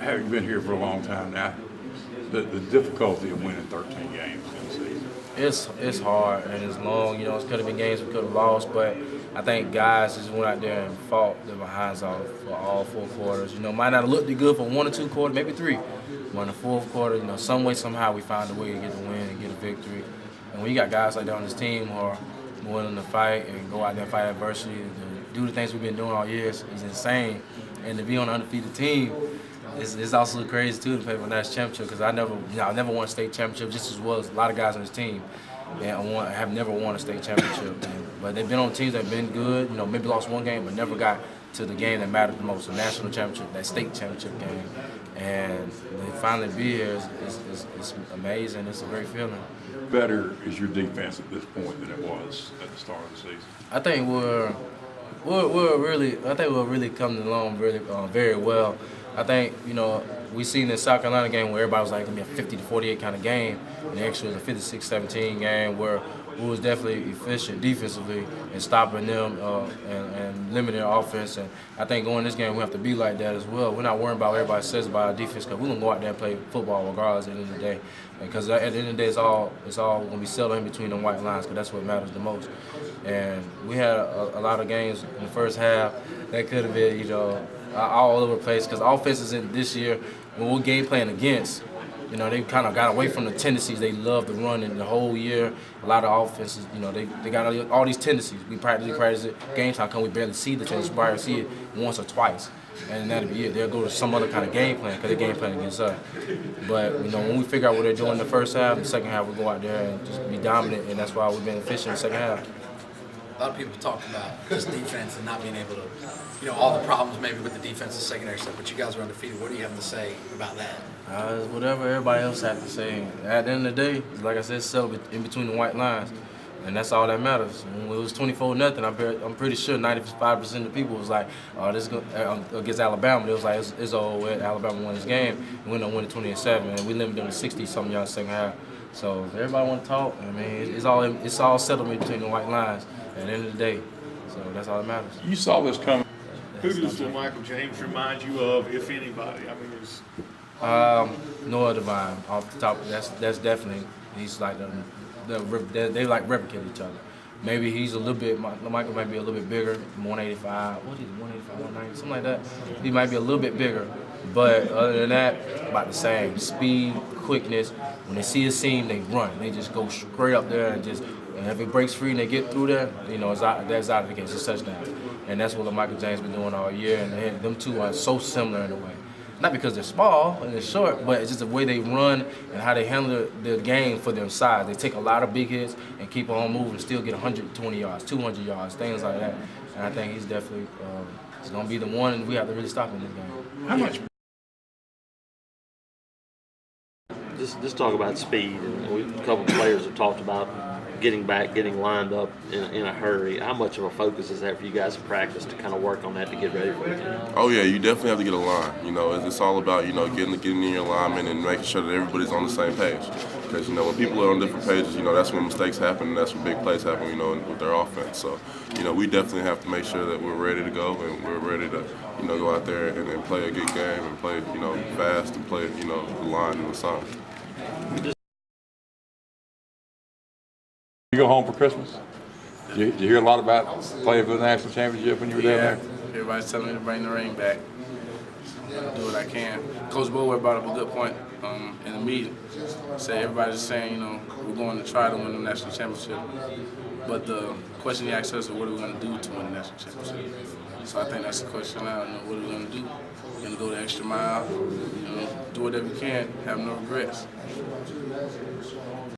having been here for a long time now, the difficulty of winning 13 games in the season? It's hard and it's long. You know, it could have been games we could have lost, but I think guys just went out there and fought their behinds off for all 4 quarters. You know, might not have looked good for 1 or 2 quarters, maybe 3. But in the 4th quarter, you know, some way, somehow we found a way to get the win and get a victory. And when you got guys like that on this team who are willing to fight and go out there and fight adversity and do the things we've been doing all year is insane. And to be on an undefeated team, it's also crazy too to play for a national championship because I never won a state championship just as well as a lot of guys on this team. And I have never won a state championship. But they've been on teams that have been good, you know, maybe lost 1 game, but never got to the game that mattered the most, the national championship, that state championship game. And to finally be here is amazing. It's a great feeling. Better is your defense at this point than it was at the start of the season? I think we're really coming along very well. I think, you know, we seen the South Carolina game where everybody was like gonna be a 50-48 kind of game, and actually it was a 56-17 game where we was definitely efficient defensively and stopping them and limiting their offense. And I think going this game we have to be like that as well. We're not worrying about what everybody says about our defense because we're gonna go out there and play football regardless at the end of the day. Because at the end of the day, it's all gonna be settled in between the white lines because that's what matters the most. And we had a lot of games in the first half that could have been, you know, all over the place because offenses in this year, when we're game playing against, you know, they kind of got away from the tendencies they love to run in the whole year. A lot of offenses, you know, they got all these tendencies. We practice it. Games how come we barely see the tendencies, we probably see it once or twice. And that'll be it. They'll go to some other kind of game plan because they're game planning against us. But, you know, when we figure out what they're doing in the first half, the second half, we go out there and just be dominant, and that's why we've been efficient in the second half. A lot of people talk about just defense and not being able to, you know, all the problems maybe with the defensive secondary stuff, but you guys are undefeated. What do you have to say about that? Whatever everybody else has to say. At the end of the day, like I said, it's settled in between the white lines, and that's all that matters. When it was 24-0, I'm pretty sure 95% of the people was like, "Oh, this is against Alabama." It was like it's over. Alabama won this game, and we ended up winning 20-7, and we limited them to 60-something yards second half. So if everybody want to talk, I mean, it's all settled in between the white lines at the end of the day. So that's all that matters. You saw this coming. Who does Michael James remind you of, if anybody? I mean, it's Noah Divine off the top. That's definitely he's like they like replicate each other. Maybe he's a little bit. Michael might be a little bit bigger, 185. What is he? 185, 190, something like that. He might be a little bit bigger, but other than that, about the same. Speed, quickness. When they see a seam, they run. They just go straight up there and if it breaks free and they get through there, you know, that's out of the game. It's a touchdown. And that's what Michael James been doing all year. And them two are so similar in a way. Not because they're small and they're short, but it's just the way they run and how they handle the game for their size. They take a lot of big hits and keep on moving, still get 120 yards, 200 yards, things like that. And I think he's definitely going to be the one we have to really stop in this game. How much? Just talk about speed. And a couple of players have talked about getting back, getting lined up in a hurry. How much of a focus is that for you guys in practice to kind of work on that to get ready for the game? Oh yeah, you definitely have to get a line. You know, it's all about, you know, getting in your alignment and making sure that everybody's on the same page. Because, you know, when people are on different pages, you know, that's when mistakes happen and that's when big plays happen, you know, with their offense. So, you know, we definitely have to make sure that we're ready to go and we're ready to, you know, go out there and play a good game and play, you know, fast and play, you know, the line and the sign. You go home for Christmas? Did you hear a lot about playing for the national championship when you were down there? Everybody's telling me to bring the ring back. Do what I can. Coach Bower brought up a good point in the meeting. Say everybody's saying, you know, we're going to try to win the national championship. But the question he asked us is, what are we going to do to win the national championship? So I think that's the question now. You know, what are we going to do? We're going to go the extra mile. You know, do whatever we can. Have no regrets.